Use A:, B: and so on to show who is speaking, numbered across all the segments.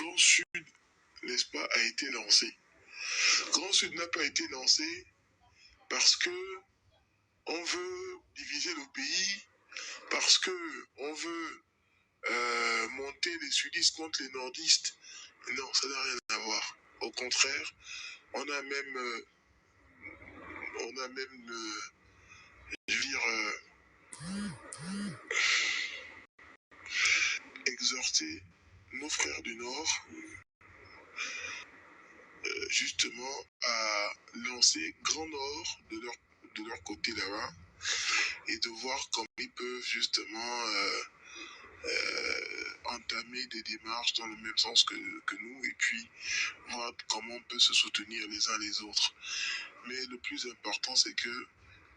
A: Grand Sud, n'est-ce pas, a été lancé. Grand Sud n'a pas été lancé parce que on veut diviser le pays, parce que on veut monter les sudistes contre les nordistes. Non, ça n'a rien à voir. Au contraire, on a même, je veux dire, exhorté nos frères du Nord justement à lancer Grand Nord de leur côté là-bas et de voir comment ils peuvent justement entamer des démarches dans le même sens que nous et puis voir comment on peut se soutenir les uns les autres. Mais le plus important, c'est que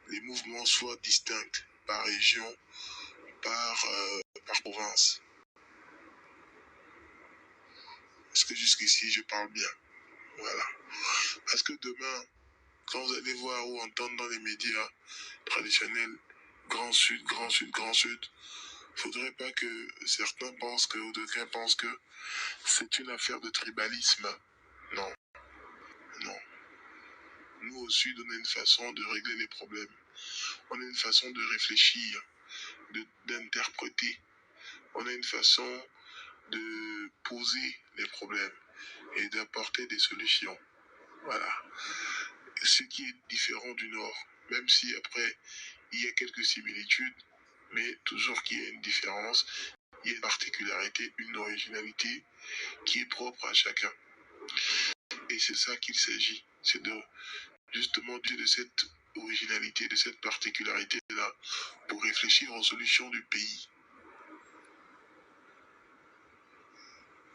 A: les mouvements soient distincts par région, par province. Est-ce que jusqu'ici je parle bien? Voilà. Parce que demain, quand vous allez voir ou entendre dans les médias traditionnels Grand Sud, Grand Sud, Grand Sud, il ne faudrait pas que certains pensent que, ou d'aucuns pensent que c'est une affaire de tribalisme. Non, non. Nous au Sud, on a une façon de régler les problèmes. On a une façon de réfléchir, d'interpréter. On a une façon de poser les problèmes et d'apporter des solutions. Voilà. Ce qui est différent du Nord, même si après il y a quelques similitudes, mais toujours qu'il y a une différence, il y a une particularité, une originalité qui est propre à chacun. Et c'est ça qu'il s'agit, c'est de justement de cette originalité, de cette particularité-là, pour réfléchir aux solutions du pays.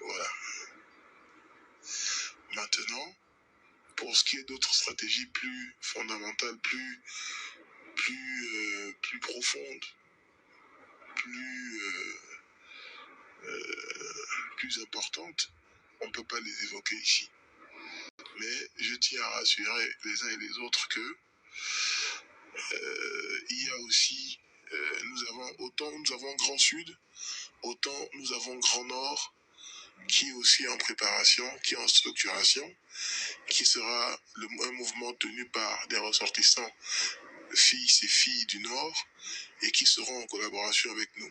A: Voilà. Maintenant, pour ce qui est d'autres stratégies plus fondamentales, plus profondes, plus importantes, on ne peut pas les évoquer ici. Mais je tiens à rassurer les uns et les autres que il y a aussi, autant nous avons Grand Sud, autant nous avons Grand Nord, qui est aussi en préparation, qui est en structuration, qui sera un mouvement tenu par des ressortissants, fils et filles du Nord, et qui seront en collaboration avec nous.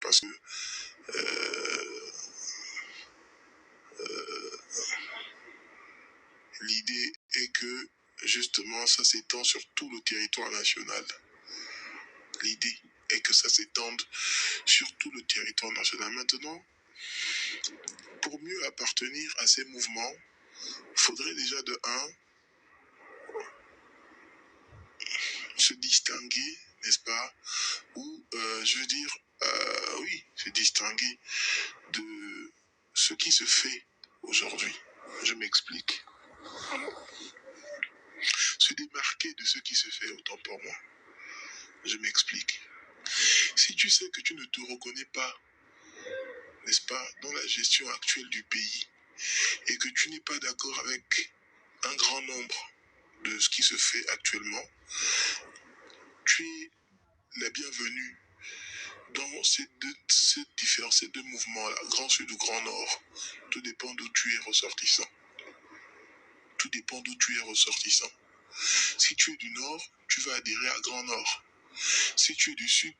A: Parce que l'idée est que, justement, ça s'étend sur tout le territoire national. L'idée est que ça s'étende sur tout le territoire national. Maintenant, pour mieux appartenir à ces mouvements, il faudrait déjà de un, se distinguer, n'est-ce pas? Ou, je veux dire, oui, se distinguer de ce qui se fait aujourd'hui. Je m'explique. Se démarquer de ce qui se fait, autant pour moi. Je m'explique. Si tu sais que tu ne te reconnais pas, n'est-ce pas, dans la gestion actuelle du pays, et que tu n'es pas d'accord avec un grand nombre de ce qui se fait actuellement, tu es la bienvenue dans ces deux mouvements-là, Grand Sud ou Grand Nord. Tout dépend d'où tu es ressortissant. Tout dépend d'où tu es ressortissant. Si tu es du Nord, tu vas adhérer à Grand Nord. Si tu es du Sud...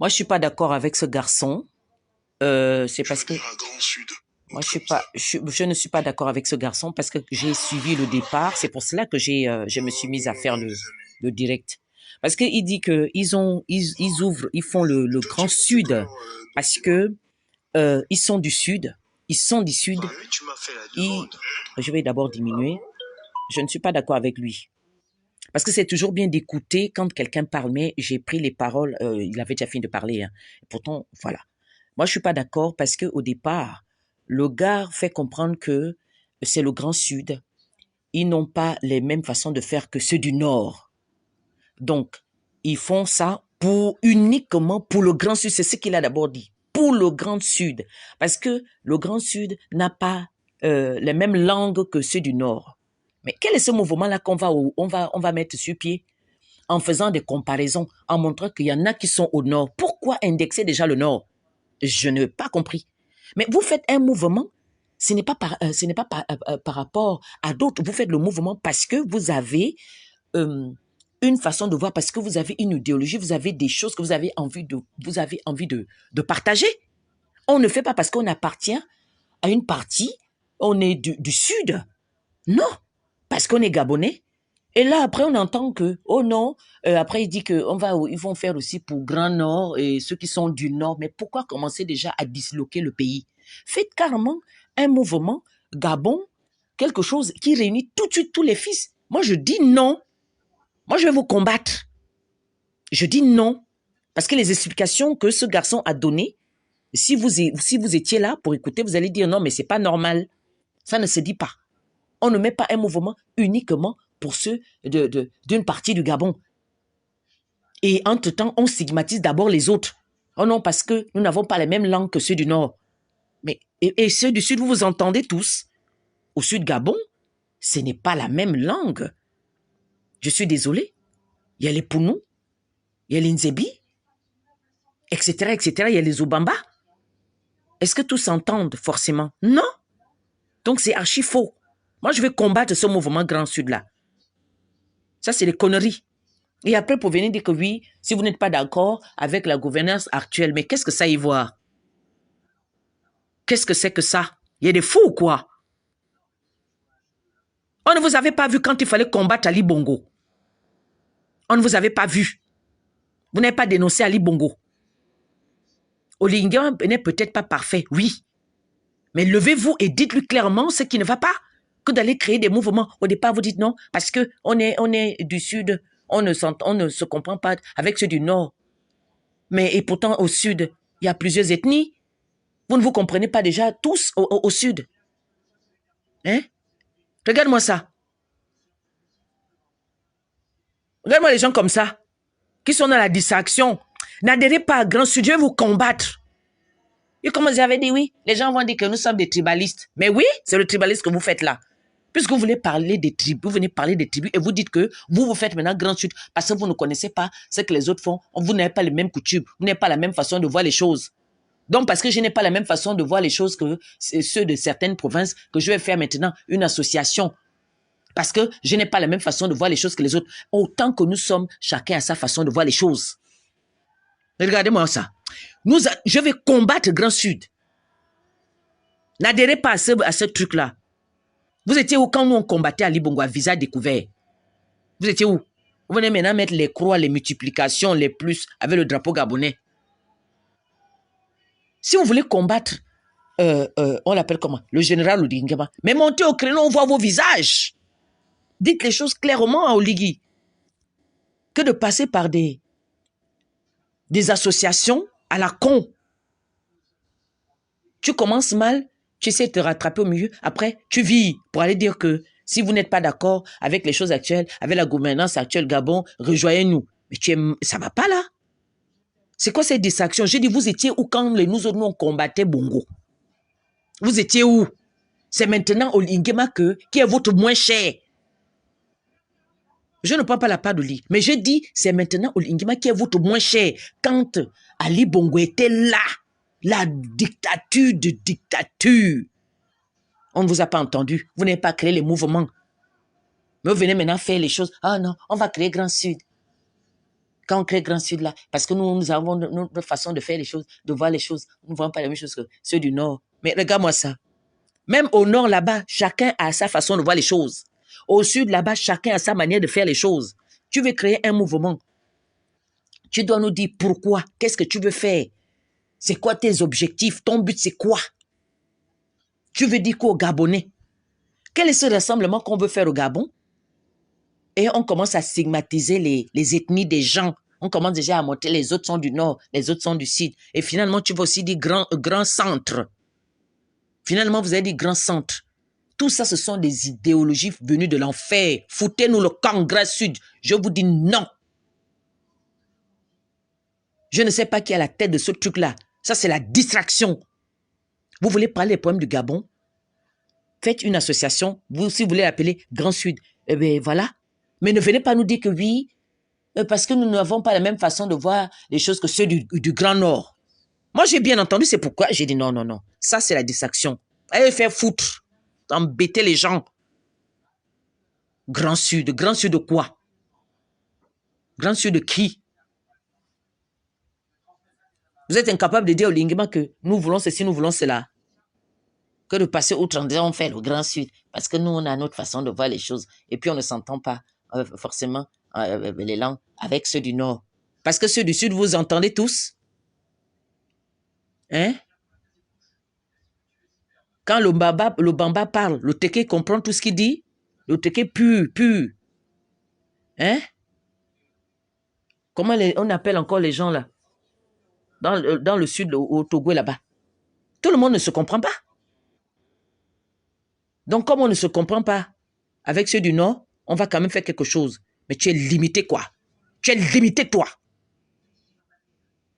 B: Moi, je ne suis pas d'accord avec ce garçon. C'est parce que...
A: à Grand Sud.
B: Moi, je ne suis pas d'accord avec ce garçon parce que j'ai suivi le départ. C'est pour cela que je me suis mise à faire le direct. Parce qu'il dit que ils font le Grand Sud parce que ils sont du Sud. Ils sont du Sud. Je vais d'abord diminuer. Je ne suis pas d'accord avec lui. Parce que c'est toujours bien d'écouter quand quelqu'un parle, mais j'ai pris les paroles, il avait déjà fini de parler. Hein. Pourtant, voilà. Moi, je suis pas d'accord parce que au départ, le gars fait comprendre que c'est le Grand Sud. Ils n'ont pas les mêmes façons de faire que ceux du Nord. Donc, ils font ça uniquement pour le Grand Sud. C'est ce qu'il a d'abord dit. Pour le Grand Sud. Parce que le Grand Sud n'a pas les mêmes langues que ceux du Nord. Mais quel est ce mouvement-là qu'on va mettre sur pied en faisant des comparaisons, en montrant qu'il y en a qui sont au Nord? Pourquoi indexer déjà le Nord? Je n'ai pas compris. Mais vous faites un mouvement, ce n'est pas par rapport à d'autres. Vous faites le mouvement parce que vous avez une façon de voir, parce que vous avez une idéologie, vous avez des choses que vous avez envie de partager. On ne fait pas parce qu'on appartient à une partie, on est du Sud. Non, parce qu'on est Gabonais. Et là, après, on entend que, oh non, après, il dit ils vont faire aussi pour Grand Nord et ceux qui sont du Nord. Mais pourquoi commencer déjà à disloquer le pays? Faites carrément un mouvement Gabon, quelque chose qui réunit tout de suite tous les fils. Moi, je dis non. Moi, je vais vous combattre. Je dis non. Parce que les explications que ce garçon a données, si vous étiez là pour écouter, vous allez dire non, mais c'est pas normal. Ça ne se dit pas. On ne met pas un mouvement uniquement pour ceux d'une partie du Gabon. Et entre-temps, on stigmatise d'abord les autres. Oh non, parce que nous n'avons pas les mêmes langues que ceux du Nord. Mais, et ceux du Sud, vous vous entendez tous. Au Sud Gabon, ce n'est pas la même langue. Je suis désolé. Il y a les Pounou, il y a les Nzebi, etc., etc. Il y a les Obamba. Est-ce que tous s'entendent forcément? Non. Donc c'est archi faux. Moi, je vais combattre ce mouvement Grand Sud-là. Ça, c'est des conneries. Et après, pour venir dire que oui, si vous n'êtes pas d'accord avec la gouvernance actuelle, mais qu'est-ce que ça y voit? Qu'est-ce que c'est que ça? Il y a des fous ou quoi? On ne vous avait pas vu quand il fallait combattre Ali Bongo. On ne vous avait pas vu. Vous n'avez pas dénoncé Ali Bongo. Olinga n'est peut-être pas parfait, oui. Mais levez-vous et dites-lui clairement ce qui ne va pas. Que d'aller créer des mouvements. Au départ, vous dites non, parce qu'on est du Sud, on ne se comprend pas avec ceux du Nord. Mais et pourtant, au Sud, il y a plusieurs ethnies. Vous ne vous comprenez pas déjà tous au Sud. Hein? Regarde-moi ça. Regarde-moi les gens comme ça, qui sont dans la distraction. N'adhérez pas à Grand Sud, je vais vous combattre. Et comme j'avais dit, oui, les gens vont dire que nous sommes des tribalistes. Mais oui, c'est le tribalisme que vous faites là. Puisque vous voulez parler des tribus, vous venez parler des tribus et vous dites que vous faites maintenant Grand Sud parce que vous ne connaissez pas ce que les autres font. Vous n'avez pas les mêmes coutumes, vous n'avez pas la même façon de voir les choses. Donc, parce que je n'ai pas la même façon de voir les choses que ceux de certaines provinces, que je vais faire maintenant une association. Parce que je n'ai pas la même façon de voir les choses que les autres. Autant que nous sommes, chacun a sa façon de voir les choses. Regardez-moi ça. Je vais combattre Grand Sud. N'adhérez pas à ce truc-là. Vous étiez où quand nous on combattait Ali Bongo à visage découvert? Vous étiez où? Vous venez maintenant mettre les croix, les multiplications, les plus avec le drapeau gabonais. Si vous voulez combattre, on l'appelle comment? Le général Odingama. Mais montez au créneau, on voit vos visages. Dites les choses clairement à Oligui. Que de passer par des associations à la con. Tu commences mal, tu essaies de te rattraper au milieu, après tu vis pour aller dire que si vous n'êtes pas d'accord avec les choses actuelles, avec la gouvernance actuelle Gabon, rejoignez-nous. Mais ça va pas là. C'est quoi cette distraction? J'ai dit, vous étiez où quand nous autres, nous, on combattait Bongo? Vous étiez où? C'est maintenant Olingema qui est votre moins cher. Je ne prends pas la part d'Oli, mais je dis, c'est maintenant Olingema qui est votre moins cher. Quand Ali Bongo était là, la dictature de dictature. On ne vous a pas entendu. Vous n'avez pas créé les mouvements. Mais vous venez maintenant faire les choses. Ah non, on va créer Grand Sud. Quand on crée Grand Sud là, parce que nous avons notre façon de faire les choses, de voir les choses. Nous ne voyons pas la même chose que ceux du Nord. Mais regarde-moi ça. Même au Nord là-bas, chacun a sa façon de voir les choses. Au Sud là-bas, chacun a sa manière de faire les choses. Tu veux créer un mouvement. Tu dois nous dire pourquoi. Qu'est-ce que tu veux faire? C'est quoi tes objectifs? Ton but, c'est quoi? Tu veux dire quoi aux Gabonais? Quel est ce rassemblement qu'on veut faire au Gabon? Et on commence à stigmatiser les ethnies des gens. On commence déjà à monter, les autres sont du Nord, les autres sont du Sud. Et finalement, tu vas aussi dire grand centre. Finalement, vous avez dit grand centre. Tout ça, ce sont des idéologies venues de l'enfer. Foutez-nous le camp Grand Sud. Je vous dis non. Je ne sais pas qui est à la tête de ce truc-là. Ça, c'est la distraction. Vous voulez parler des problèmes du Gabon? Faites une association. Vous, si vous voulez l'appeler Grand Sud, eh bien, voilà. Mais ne venez pas nous dire que oui, parce que nous n'avons pas la même façon de voir les choses que ceux du Grand Nord. Moi, j'ai bien entendu, c'est pourquoi j'ai dit non, non, non. Ça, c'est la distraction. Allez faire foutre, embêter les gens. Grand Sud de quoi? Grand Sud de qui? Vous êtes incapable de dire au Lingema que nous voulons ceci, nous voulons cela. Que de passer outre en disant on fait le Grand Sud. Parce que nous, on a notre façon de voir les choses. Et puis, on ne s'entend pas forcément les langues avec ceux du Nord. Parce que ceux du Sud, vous entendez tous. Hein? Quand le Bamba parle, le Teke comprend tout ce qu'il dit. Le Teke pur. Hein? Comment on appelle encore les gens là? Dans le Sud, au Togo là-bas. Tout le monde ne se comprend pas. Donc, comme on ne se comprend pas avec ceux du Nord, on va quand même faire quelque chose. Mais tu es limité quoi? Tu es limité toi.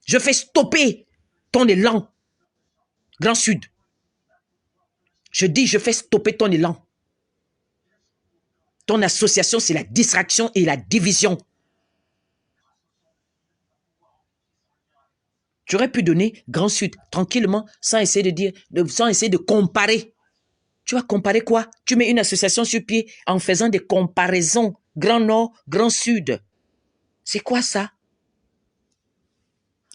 B: Je fais stopper ton élan. Grand Sud. Je dis, je fais stopper ton élan. Ton association, c'est la distraction et la division. Tu aurais pu donner Grand Sud tranquillement sans essayer de dire, sans essayer de comparer. Tu vas comparer quoi? Tu mets une association sur pied en faisant des comparaisons. Grand Nord, Grand Sud. C'est quoi ça?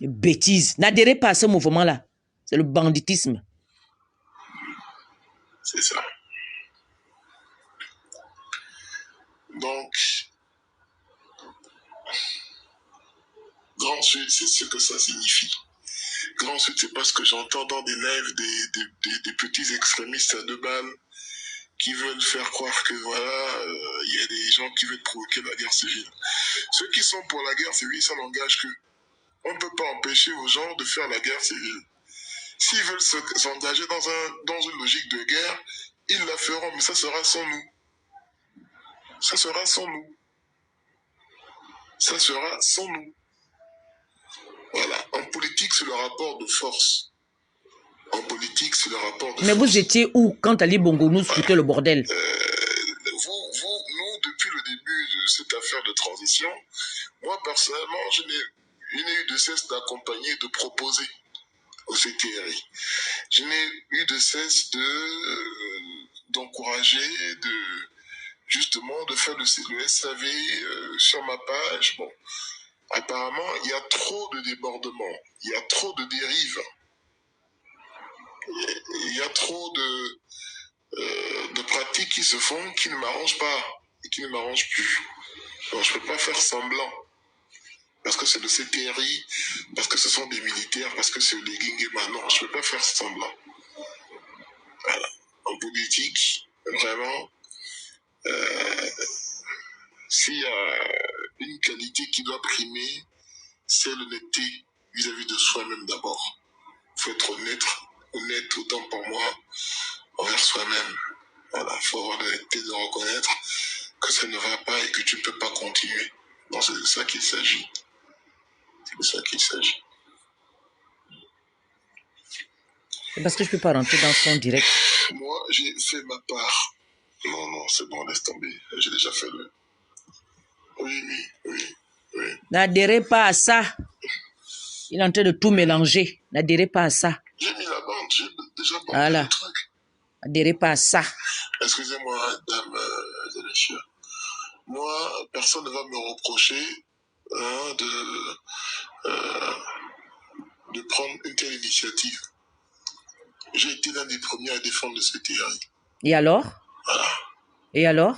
B: Bêtise. N'adhérez pas à ce mouvement-là. C'est le banditisme.
A: C'est ça. Donc, Grand Sud, c'est ce que ça signifie. Grand Sud, c'est pas ce que j'entends dans des lives des petits extrémistes à 2 balles qui veulent faire croire que voilà, y a des gens qui veulent provoquer la guerre civile. Ceux qui sont pour la guerre civile, ça n'engage que on ne peut pas empêcher aux gens de faire la guerre civile. S'ils veulent s'engager dans une logique de guerre, ils la feront, mais ça sera sans nous. Ça sera sans nous. Ça sera sans nous. Voilà. En politique, c'est le rapport de force. En politique, c'est le rapport de
B: Mais
A: force.
B: vous étiez où quand Ali Bongo nous foutait le bordel?
A: Nous, depuis le début de cette affaire de transition, moi, personnellement, je n'ai eu de cesse d'accompagner, de proposer au CTRI. Je n'ai eu de cesse d'encourager, justement, de faire le SAV sur ma page. Bon, apparemment, il y a trop de débordements, il y a trop de dérives, il y a trop de pratiques qui se font qui ne m'arrangent pas et qui ne m'arrangent plus. Donc, je ne peux pas faire semblant. Parce que c'est le CTRI, parce que ce sont des militaires, parce que c'est les Guinguema. Non, je ne peux pas faire semblant. Voilà. En politique, vraiment, s'il y a une qualité qui doit primer, c'est l'honnêteté vis-à-vis de soi-même d'abord. Il faut être honnête autant pour moi, envers soi-même. Voilà, il faut avoir l'honnêteté de reconnaître que ça ne va pas et que tu ne peux pas continuer. Non, c'est de ça qu'il s'agit. C'est de ça qu'il s'agit.
B: C'est parce que je ne peux pas rentrer dans son direct.
A: Moi, j'ai fait ma part. Non, c'est bon, laisse tomber. J'ai déjà fait le... Oui.
B: N'adhérez pas à ça. Il est en train de tout mélanger. N'adhérez pas à ça.
A: J'ai mis la bande, j'ai déjà bandé
B: voilà.
A: le truc.
B: N'adhérez pas à ça.
A: Excusez-moi, dame et messieurs. Moi, personne ne va me reprocher de prendre une telle initiative. J'ai été l'un des premiers à défendre le CTRI.
B: Et alors?
A: Voilà.
B: Et alors?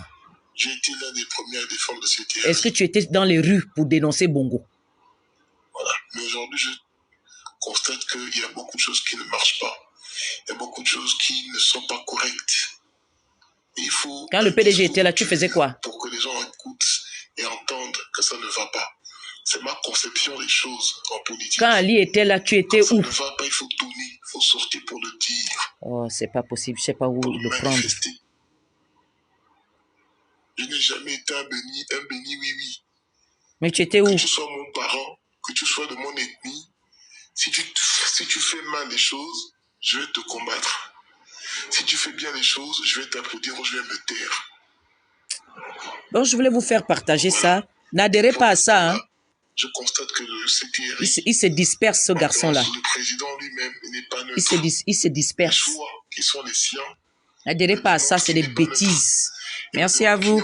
A: J'ai été l'un des premiers à défendre le CTRI.
B: Est-ce que tu étais dans les rues pour dénoncer Bongo?
A: Voilà. Mais aujourd'hui, je constate qu'il y a beaucoup de choses qui ne marchent pas. Il y a beaucoup de choses qui ne sont pas correctes. Il faut
B: quand le PDG était là, tu faisais quoi?
A: Pour que les gens écoutent et entendent que ça ne va pas. C'est ma conception des choses en politique.
B: Quand Ali était là, tu étais
A: quand
B: où?
A: Ça ne va pas, il faut tourner, il faut sortir pour le dire.
B: Oh, c'est pas possible, je sais pas où le prendre.
A: Je n'ai jamais été un béni oui.
B: Mais tu étais où?
A: Que tu sois mon parent, que tu sois de mon ethnie, si tu fais mal les choses, je vais te combattre. Si tu fais bien les choses, je vais t'applaudir ou je vais me taire.
B: Donc, je voulais vous faire partager ça. N'adhérez pas à ça. Hein.
A: je constate que le CTRI,
B: il se disperse, ce garçon-là.
A: le président lui-même n'est pas neutre.
B: Il se disperse.
A: Les choix qui sont les siens.
B: N'adhérez pas à ça, c'est des bêtises. Merci à vous.